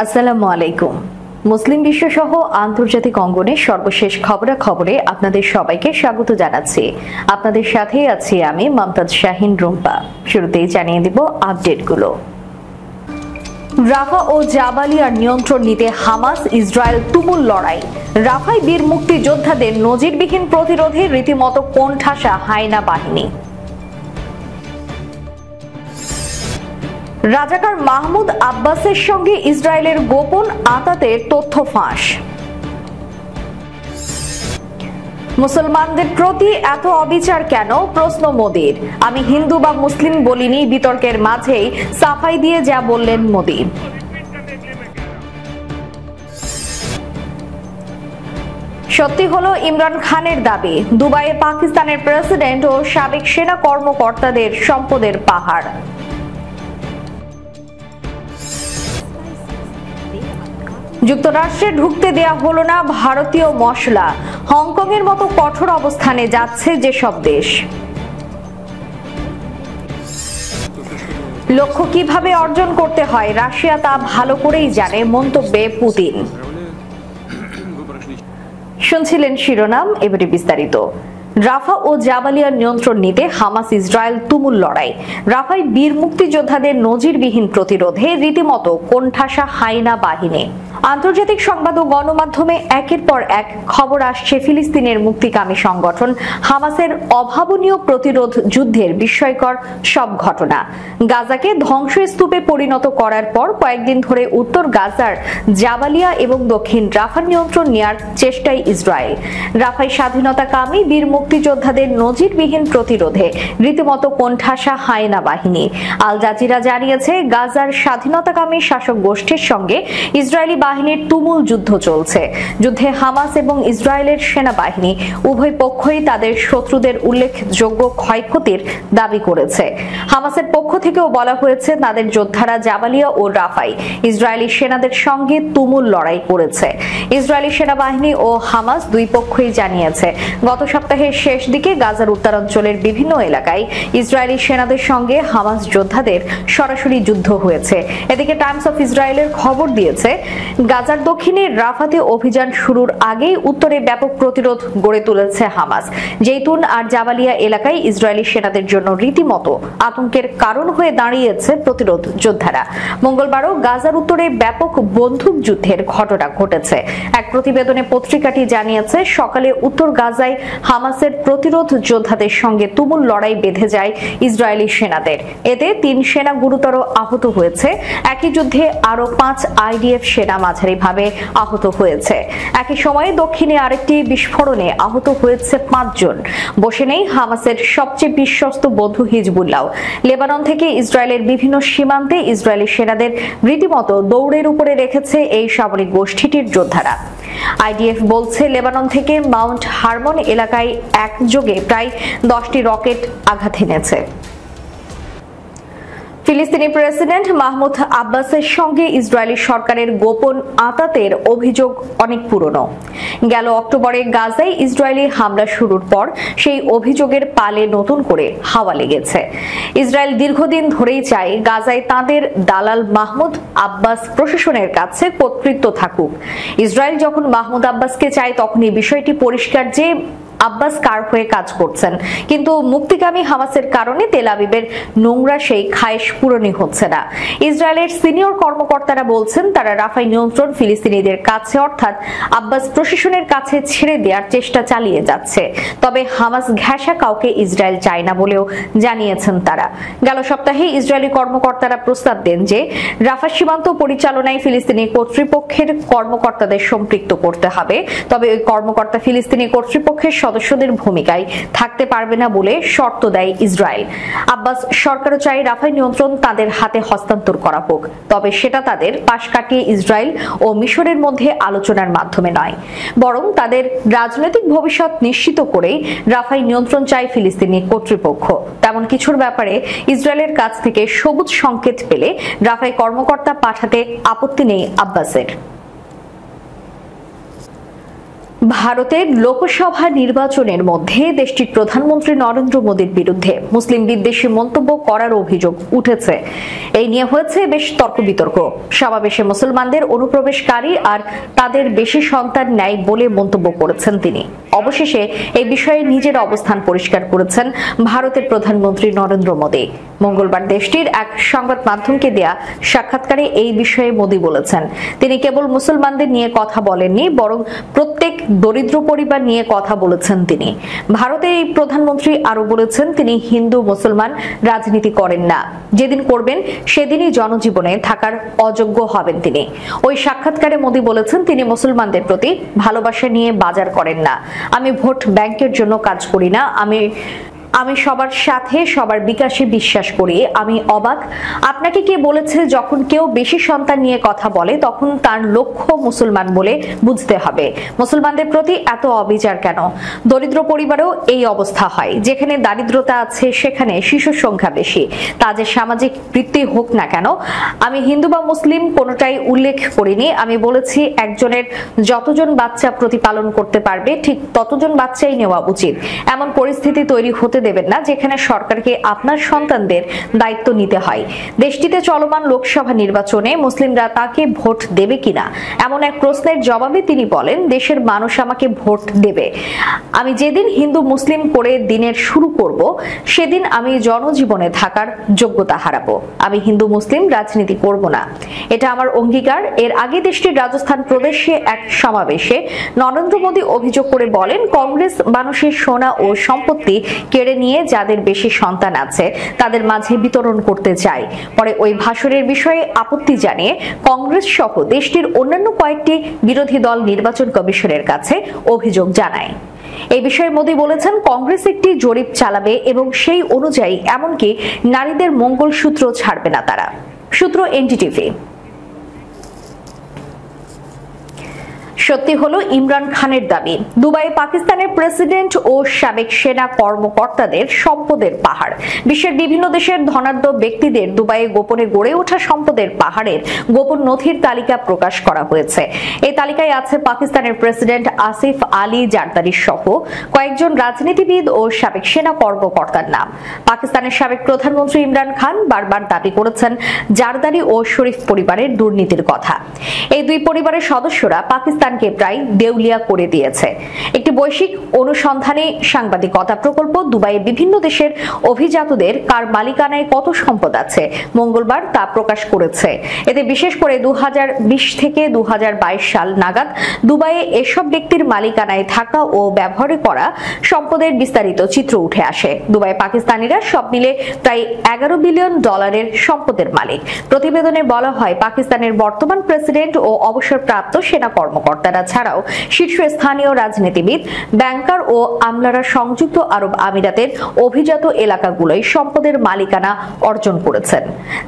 আসসালামু আলাইকুম। মুসলিম বিশ্বসহ আন্তর্জাতিক অঙ্গনে সর্বশেষ খবরাখবরে আপনাদের সবাইকে স্বাগত জানাচ্ছি। আপনাদের সাথেই আছি আমি মমতাজ শাহিন রুম্পা। শুরুতেই জানিয়ে দিব আপডেটগুলো। রাফা ও জাবালিয়ার নিয়ন্ত্রণ নিতে হামাস ইসরায়েল তুমুল লড়াই। রাফায় বীর মুক্তিযোদ্ধাদের নজিরবিহীন প্রতিরোধে রীতিমতো কোণঠাসা হায়না বাহিনী। রাজাকার মাহমুদ আব্বাসের সঙ্গে ইসরায়েলের গোপন আঁতাতের তথ্য ফাঁস। মুসলমানদের প্রতি এত অবিচার কেন, প্রশ্ন মোদির। আমি হিন্দু বা মুসলিম বলিনি, বিতর্কের মাঝেই সাফাই দিয়ে যা বললেন মোদি। সত্যি হলো ইমরান খানের দাবি, দুবাইয়ে পাকিস্তানের প্রেসিডেন্ট ও সাবেক সেনা কর্মকর্তাদের সম্পদের পাহাড়। যুক্তরাষ্ট্রে ঢুকতে দেয়া হলো না ভারতীয় মশলা। হংকং এর মতো কঠোর অবস্থানে যাচ্ছে যেসব দেশ। লক্ষ্য কিভাবে অর্জন করতে হয় রাশিয়া তা ভালো করেই জানে, মন্তব্যে পুতিন। শুনছিলেন শিরোনাম, এবারে বিস্তারিত। রাফা ও জাবালিয়ার নিয়ন্ত্রণ নিতে হামাস ইসরায়েল তুমুল লড়াই। রাফায় বীর মুক্তিযোদ্ধাদের নজিরবিহীন প্রতিরোধে রীতিমতো কোণঠাসা হায়না বাহিনী। আন্তর্জাতিক সংবাদ ও গণমাধ্যমে একের পর এক খবর আসছে ফিলিস্তিনের মুক্তিকামী সংগঠন হামাসের অভাবনীয় প্রতিরোধ যুদ্ধের বিস্ময়কর সব ঘটনা। গাজাকে ধ্বংসস্তূপে পরিণত করার পর কয়েকদিন ধরে উত্তর গাজার জাবালিয়া এবং দক্ষিণ রাফার নিয়ন্ত্রণ নেয়ার চেষ্টায় ইসরায়েল। রাফায় স্বাধীনতাকামী বীর মুক্তিযোদ্ধাদের নজিরবিহীন প্রতিরোধে রীতিমতো কোণঠাসা হায়না বাহিনী। আল জাজিরা জানিয়েছে, গাজার স্বাধীনতাকামী শাসক গোষ্ঠীর সঙ্গে ইসরায়েলি বাহিনীর তুমুল যুদ্ধ চলছে। যুদ্ধে হামাস এবং ইসরায়েলের সেনাবাহিনী উভয় পক্ষই তাদের শত্রুদের উল্লেখযোগ্য ক্ষয়ক্ষতির দাবি করেছে। হামাসের পক্ষ থেকেও বলা হয়েছে, তাদের যোদ্ধারা জাবালিয়া ও রাফায় ইসরায়েলি সেনাদের সঙ্গে তুমুল লড়াই করেছে। ইসরায়েলি সেনাবাহিনী ও হামাস দুই পক্ষই জানিয়েছে, গত সপ্তাহের শেষ দিকে গাজার উত্তরাঞ্চলের বিভিন্ন এলাকায় ইসরায়েলি সেনাদের সঙ্গে হামাস যোদ্ধাদের সরাসরি যুদ্ধ হয়েছে। এদিকে টাইমস অফ ইসরায়েলের খবর দিয়েছে, গাজার দক্ষিণে রাফাতে অভিযান শুরুর আগেই উত্তরে ব্যাপক প্রতিরোধ গড়ে তুলেছে হামাস। জেতুন আর জাবালিয়া এলাকায় ইসরায়েলি সেনাদের জন্য রীতিমতো আতঙ্কের কারণ হয়ে দাঁড়িয়েছে প্রতিরোধ যোদ্ধারা। মঙ্গলবারও গাজার উত্তরে ব্যাপক বন্দুক যুদ্ধের ঘটনা ঘটেছে। এক প্রতিবেদনে পত্রিকাটি জানিয়েছে, সকালে উত্তর গাজায় হামাসের প্রতিরোধ যোদ্ধাদের সঙ্গে তুমুল লড়াই বেঁধে যায় ইসরায়েলি সেনাদের। এতে 3 সেনা গুরুতর আহত হয়েছে। একই যুদ্ধে আরো 5 আইডিএফ সেনা মাঝারিভাবে আহত হয়েছে। একই সময়ে দক্ষিণে আরেকটি বিস্ফোরণে আহত হয়েছে 5 জন। বসে নেই হামাসের সবচেয়ে বিশ্বস্ত বন্ধু হিজবুল্লাহ। লেবানন থেকে ইসরায়েলের বিভিন্ন সীমান্তে ইসরায়েলি সেনাদের রীতিমতো দৌড়ের উপরে রেখেছে এই সামরিক গোষ্ঠীটির যোদ্ধারা। আইডিএফ বলছে, লেবানন থেকে মাউন্ট হারমন এলাকায় একযোগে প্রায় 10টি রকেট আঘাত এনেছে। ফিলিস্তিনি প্রেসিডেন্ট মাহমুদ আব্বাসের সঙ্গে ইসরায়েলি সরকারের গোপন আঁতাতের অভিযোগ অনেক পুরনো। গেল অক্টোবরে গাজায় ইসরায়েলি হামলা শুরুর পর সেই অভিযোগের পালে নতুন করে হাওয়া লেগেছে। ইসরায়েল দীর্ঘদিন ধরেই চায় গাজায় তাদের দালাল মাহমুদ আব্বাস প্রশাসনের কাছে কর্তৃত্ব থাকুক। ইসরায়েল যখন মাহমুদ আব্বাসকে চায়, তখন এই বিষয়টি পরিষ্কার যে আব্বাস কার হয়ে কাজ করছেন। কিন্তু মুক্তিকামী হামাসের কারণে তেল আবিবের নোংরা সেই খায়েশ পূরণই হচ্ছে না। ইসরায়েলের সিনিয়র কর্মকর্তারা বলছেন, তারা রাফায় নিয়ন্ত্রণ ফিলিস্তিনিদের কাছে অর্থাৎ আব্বাস প্রশাসনের কাছে ছেড়ে দেওয়ার চেষ্টা চালিয়ে যাচ্ছে। তবে হামাস ঘেঁষা কাউকে ইসরায়েল চায় না বলেও জানিয়েছেন তারা। গেল সপ্তাহে ইসরায়েলি কর্মকর্তারা প্রস্তাব দেন যে রাফা সীমান্ত পরিচালনায় ফিলিস্তিনি কর্তৃপক্ষের কর্মকর্তাদের সম্পৃক্ত করতে হবে। তবে ওই কর্মকর্তা ফিলিস্তিনি কর্তৃপক্ষের সদস্যদের ভূমিকায় থাকতে পারবে না বলে শর্ত দেয় ইসরায়েল। আব্বাস সরকারও চায় রাফায় নিয়ন্ত্রণ তাদের হাতে হস্তান্তর করা হোক, তবে সেটা তাদের পাশ কাটিয়ে ইসরায়েল ও মিশরের মধ্যে আলোচনার মাধ্যমে নয়, বরং তাদের রাজনৈতিক ভবিষ্যৎ নিশ্চিত করেই রাফায় নিয়ন্ত্রণ চায় ফিলিস্তিনি কর্তৃপক্ষ। তেমন কিছুর ব্যাপারে ইসরায়েলের কাছ থেকে সবুজ সংকেত পেলে রাফায় কর্মকর্তা পাঠাতে আপত্তি নেই আব্বাসের। ভারতের লোকসভা নির্বাচনের মধ্যে দেশটির প্রধানমন্ত্রী নরেন্দ্র মোদীর বিরুদ্ধে মুসলিম বিদ্বেষী মন্তব্য করার অভিযোগ উঠেছে। এই নিয়ে হয়েছে বেশ তর্ক বিতর্ক। সমাবেশে মুসলমানদের অনুপ্রবেশকারী আর তাদের বেশি সন্তান নেয় বলে মন্তব্য করেছেন তিনি। অবশেষে এই বিষয়ে নিজের অবস্থান পরিষ্কার করেছেন ভারতের প্রধানমন্ত্রী নরেন্দ্র মোদী। মঙ্গলবার দেশটির এক সংবাদ মাধ্যমকে দেয়া সাক্ষাৎকারে এই বিষয়ে মোদী বলেছেন, তিনি কেবল মুসলমানদের নিয়ে কথা বলেননি, বরং প্রত্যেক দরিদ্র পরিবার নিয়ে কথা বলেছেন তিনি। ভারতের এই প্রধানমন্ত্রী আরো বলেছেন, তিনি হিন্দু মুসলমান রাজনীতি করেন না, যেদিন করবেন সেদিনই জনজীবনে থাকার অযোগ্য হবেন তিনি। ওই সাক্ষাৎকারে মোদী বলেছেন, তিনি মুসলমানদের প্রতি ভালোবাসা নিয়ে বাজার করেন না। আমি ভোট ব্যাংকের জন্য কাজ করি না, আমি সবার সাথে সবার বিকাশে বিশ্বাস করি। আমি অবাক, আপনাকে কে বলেছে যখন কেউ বেশি সন্তান নিয়ে কথা বলে তখন তার লক্ষ্য মুসলমান বলে বুঝতে হবে? মুসলমানদের প্রতি এত অবিচার কেন? দরিদ্র পরিবারেও এই অবস্থা হয়। যেখানে দারিদ্রতা আছে সেখানে শিশুর সংখ্যা বেশি, তা যে সামাজিক বৃত্তি হোক না কেন। আমি হিন্দু বা মুসলিম কোনোটাই উল্লেখ করিনি। আমি বলেছি একজনের যতজন বাচ্চা প্রতিপালন করতে পারবে ঠিক ততজন বাচ্চাই নেওয়া উচিত। এমন পরিস্থিতি তৈরি হতে দেবেন না যেখানে সরকারকে আপনার সন্তানদের দায়িত্ব নিতে হয়। দেশটিতে চলমান লোকসভা নির্বাচনে মুসলিমরা তাকে ভোট দেবে কিনা এমন এক প্রশ্নের জবাবে তিনি বলেন, দেশের মানুষ আমাকে ভোট দেবে। আমি যেদিন হিন্দু মুসলিম করে দিনের শুরু করব সেদিন আমি জনজীবনে থাকার যোগ্যতা হারাবো। আমি হিন্দু মুসলিম রাজনীতি করব না, এটা আমার অঙ্গীকার। এর আগে দেশটির রাজস্থান প্রদেশে এক সমাবেশে নরেন্দ্র মোদী অভিযোগ করে বলেন, কংগ্রেস মানুষের সোনা ও সম্পত্তি কেড়ে নিয়ে যাদের বেশি সন্তান আছে তাদের মাঝে বিতরণ করতে চায়। পরে ওই ভাষণের বিষয়ে আপত্তি জানিয়ে কংগ্রেস সহ দেশটির অন্যান্য কয়েকটি বিরোধী দল নির্বাচন কমিশনের কাছে অভিযোগ জানায়। এই বিষয়ে মোদী বলেছেন, কংগ্রেস একটি জরিপ চালাবে এবং সেই অনুযায়ী এমনকি নারীদের মঙ্গলসূত্র ছাড়বে না তারা। সূত্র এনডিটিভি। সত্যি হলো ইমরান খানের দাবি, দুবাই পাকিস্তানের প্রেসিডেন্ট ও সাবেক সেনা কর্মকর্তাদের সম্পদের পাহাড়। বিশ্বের বিভিন্ন দেশের ধনাঢ্য ব্যক্তিদের দুবাইয়ে গোপনে গড়ে ওঠা সম্পদের পাহাড়ের গোপন নথির তালিকা প্রকাশ করা হয়েছে। এই তালিকায় আছে পাকিস্তানের প্রেসিডেন্ট আসিফ আলী জারদারি সহ কয়েকজন রাজনীতিবিদ ও সাবেক সেনা কর্মকর্তার নাম। পাকিস্তানের সাবেক প্রধানমন্ত্রী ইমরান খান বারবার দাবি করেছেন জারদারি ও শরীফ পরিবারের দুর্নীতির কথা। এই দুই পরিবারের সদস্যরা পাকিস্তানকে প্রায় দেউলিয়া করে দিয়েছে। একটি বৈশ্বিক অনুসন্ধানী সাংবাদিকতা প্রকল্প দুবাইয়ে বিভিন্ন দেশের অভিজাতদের কার মালিকানায় কত সম্পদ আছে মঙ্গলবার তা প্রকাশ করেছে। এতে বিশেষ করে 2020 থেকে 2022 সাল নাগাদ দুবাইয়ে এসব ব্যক্তির মালিকানায় থাকা ও ব্যবহার করা সম্পদের বিস্তারিত চিত্র উঠে আসে। দুবাই পাকিস্তানিরা সব মিলে প্রায় $11 বিলিয়ন সম্পদের মালিক। প্রতিবেদনে বলা হয়, পাকিস্তানের বর্তমান প্রেসিডেন্ট ও অবসরপ্রাপ্ত সেনা কর্মকর্তারা ছাড়াও শীর্ষস্থানীয় রাজনীতিবিদ, ব্যাংকার ও আমলারা সংযুক্ত আরব আমিরাতের অভিজাত এলাকাগুলোয় সম্পদের মালিকানা অর্জন করেছেন।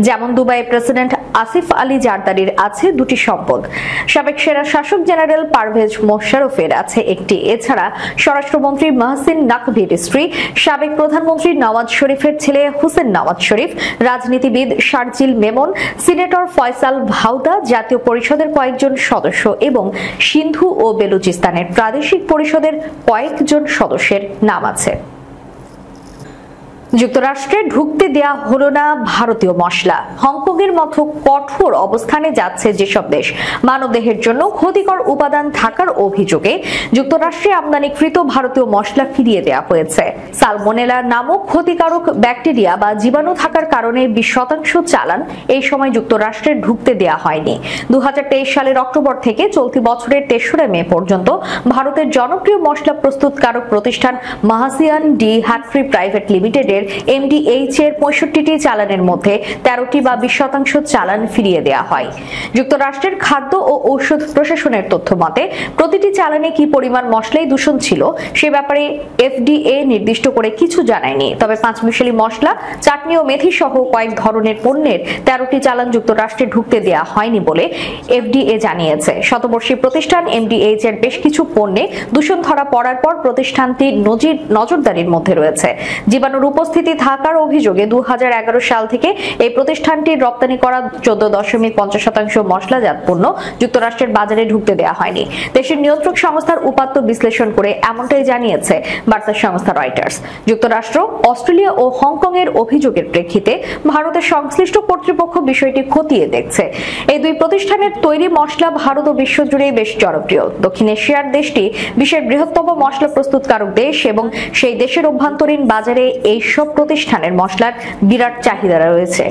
যেমন দুবাইয়ের প্রেসিডেন্ট আসিফ আলী জারদারির আছে দুটি সম্পদ, সাবেক সেনা শাসক জেনারেল পারভেজ মোশাররফের আছে একটি। এছাড়া স্বরাষ্ট্রমন্ত্রী মহসিন নাকভির স্ত্রী, সাবেক প্রধানমন্ত্রী নওয়াজ শরীফের ছেলে হুসেন নওয়াজ শরীফ, রাজনীতিবিদ শারজিল মেমন, সিনেটর ফয়সাল ভাউদা, জাতীয় পরিষদের কয়েকজন সদস্য এবং সিন্ধু ও বেলুচিস্তানের প্রাদেশিক পরিষদের কয়েকজন সদস্যের নাম আছে। যুক্তরাষ্ট্রে ঢুকতে দেয়া হলো না ভারতীয় মশলা। হংকংয়ের মতো কঠোর অবস্থানে যাচ্ছে যেসব দেশ মানবদেহের জন্য ক্ষতিকর উপাদান থাকার অভিযোগে যুক্তরাষ্ট্রে আমদানিকৃত ভারতীয় মশলা ফিরিয়ে দেওয়া হয়েছে। সালমোনেলা নামক ক্ষতিকারক ব্যাকটেরিয়া বা জীবাণু থাকার কারণে 20% চালান এই সময় যুক্তরাষ্ট্রে ঢুকতে দেওয়া হয়নি। 2023 সালের অক্টোবর থেকে চলতি বছরের 3রা মে পর্যন্ত ভারতের জনপ্রিয় মশলা প্রস্তুতকারক প্রতিষ্ঠান মাহাসিয়ান ডি হ্যাট্রি প্রাইভেট লিমিটেড MDH এর 65টি চালানের মধ্যে 13টি বা 20% চালান ফিরিয়ে দেওয়া হয়। যুক্তরাষ্ট্রের খাদ্য ও ঔষধ প্রশাসনের তথ্য মতে প্রতিটি চালানে কি পরিমাণ মশলাই দূষণ ছিল সে ব্যাপারে FDA নির্দিষ্ট করে কিছু জানায়নি। তবে 5 মিশালি মশলা, চাটনি ও মেথি সহ কয়েক ধরনের পণ্যের 13টি চালান যুক্তরাষ্ট্রে ঢুকতে দেওয়া হয়নি বলে FDA জানিয়েছে। শতবর্ষী প্রতিষ্ঠান MDH এর বেশ কিছু পণ্যে দূষণ ধরা পড়ার পর প্রতিষ্ঠানটি নজরদারির মধ্যে রয়েছে। জীবাণুর উপস্থিতি উপস্থিতি থাকার অভিযোগে 2011 সাল থেকে এই প্রতিষ্ঠানটির রপ্তানি করা 14.50% মশলাজাত পণ্য যুক্তরাষ্ট্রের বাজারে ঢুকতে দেওয়া হয়নি। দেশের নিয়ন্ত্রক সংস্থার উপাত্ত বিশ্লেষণ করে এমনটাই জানিয়েছে বার্তা সংস্থা রয়টার্স। যুক্তরাষ্ট্র, অস্ট্রেলিয়া ও হংকং এর অভিযোগের প্রেক্ষিতে ভারতের সংশ্লিষ্ট কর্তৃপক্ষ বিষয়টি খতিয়ে দেখছে। এই দুই প্রতিষ্ঠানের তৈরি মশলা ভারত ও বিশ্বজুড়ে বেশ জনপ্রিয়। দক্ষিণ এশিয়ার দেশটি বিশ্বের বৃহত্তম মশলা প্রস্তুতকারক দেশ এবং সেই দেশের অভ্যন্তরীণ বাজারে এই সব প্রতিষ্ঠানের মশলার বিরাট চাহিদা রয়েছে।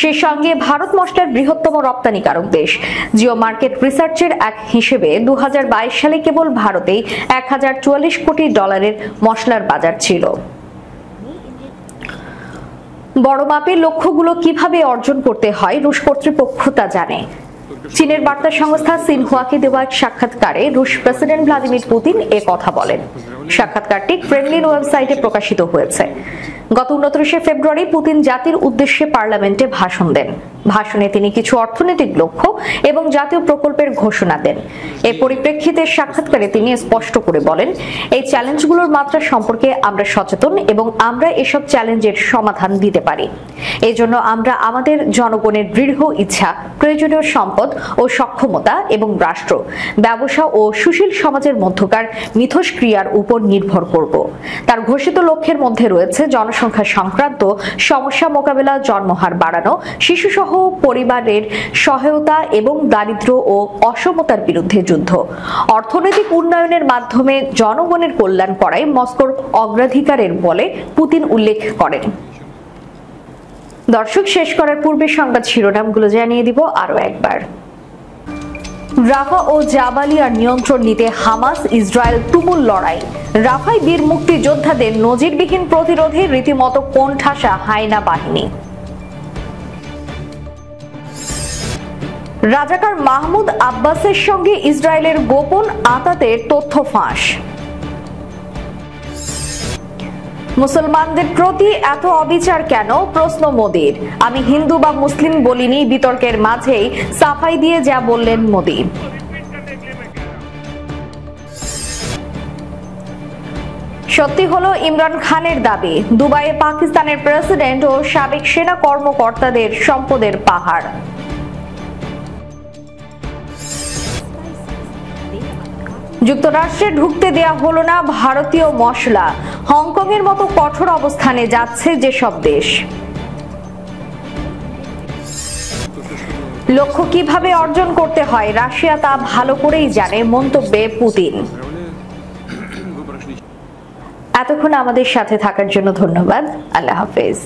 সেই সঙ্গে ভারত মশলার বৃহত্তম রপ্তানিকারক দেশ। জিও মার্কেট রিসার্চের এক হিসেবে 2022 সালে কেবল ভারতেই $1044 কোটি মশলার বাজার ছিল। বড় মাপের লক্ষ্যগুলো কিভাবে অর্জন করতে হয় রুশ কর্তৃপক্ষ তা জানে। চীনের বার্তা সংস্থা সিনহুয়াকে দেওয়া এক সাক্ষাৎকারে রুশ প্রেসিডেন্ট ভ্লাদিমির পুতিন এ কথা বলেন। সাক্ষাৎকারটি ক্রেমলিন ওয়েবসাইটে প্রকাশিত হয়েছে। গত 29 ফেব্রুয়ারি পুতিন জাতির উদ্দেশ্যে পার্লামেন্টে ভাষণ দেন। ভাষণে তিনি কিছু অর্থনৈতিক লক্ষ্য এবং জাতীয় প্রকল্পের ঘোষণা দেন। এই পরিপ্রেক্ষিতে সাক্ষাৎকারে তিনি স্পষ্ট করে বলেন, এই চ্যালেঞ্জগুলোর মাত্রা সম্পর্কে আমরা সচেতন এবং আমরা এসব চ্যালেঞ্জের সমাধান দিতে পারি। এই জন্য আমরা আমাদের জনগণের দৃঢ় ইচ্ছা, প্রয়োজনীয় সম্পদ ও সক্ষমতা এবং রাষ্ট্র, ব্যবসা ও সুশীল সমাজের মধ্যকার মিথস্ক্রিয়ার উপর নির্ভর করব। তার ঘোষিত লক্ষ্যের মধ্যে রয়েছে জনসংখ্যা সংক্রান্ত সমস্যা মোকাবেলা, জন্মহার বাড়ানো, শিশুসহ পরিবারের সহায়তা এবং দারিদ্র্য ও অসমতার বিরুদ্ধে যুদ্ধ। অর্থনৈতিক উন্নয়নের মাধ্যমে জনগণের কল্যাণ করাই মস্কোর অগ্রাধিকারের বলে পুতিন উল্লেখ করেন। দর্শক, শেষ করার পূর্বে সংবাদ শিরোনামগুলো জানিয়ে দিব আরো একবার। রাফা ও জাবালিয়ার নিয়ন্ত্রণ নিতে হামাস ইসরায়েল তুমুল লড়াই। রাফায় বীর মুক্তিযোদ্ধাদের নজিরবিহীন প্রতিরোধে রীতিমতো কোণঠাসা হায়না বাহিনী। রাজাকার মাহমুদ আব্বাসের সঙ্গে ইসরায়েলের গোপন আঁতাতের তথ্য ফাঁস। মুসলমানদের প্রতি এত অবিচার কেন, প্রশ্ন মোদির। আমি হিন্দু বা মুসলিম বলিনি, বিতর্কের মাঝেই সাফাই দিয়ে যা বললেন মোদি। সত্যি হলো ইমরান খানের দাবি, দুবাইয়ে পাকিস্তানের প্রেসিডেন্ট ও সাবেক সেনা কর্মকর্তাদের সম্পদের পাহাড়। যুক্তরাষ্ট্রে ঢুকতে দেয়া হলো না ভারতীয় মশলা। হংকং এর মতো কঠোর অবস্থানে যাচ্ছে যেসব দেশ। লক্ষ্য কিভাবে অর্জন করতে হয় রাশিয়া তা ভালো করেই জানে, মন্তব্যে পুতিন। এতক্ষণ আমাদের সাথে থাকার জন্য ধন্যবাদ। আল্লাহ হাফেজ।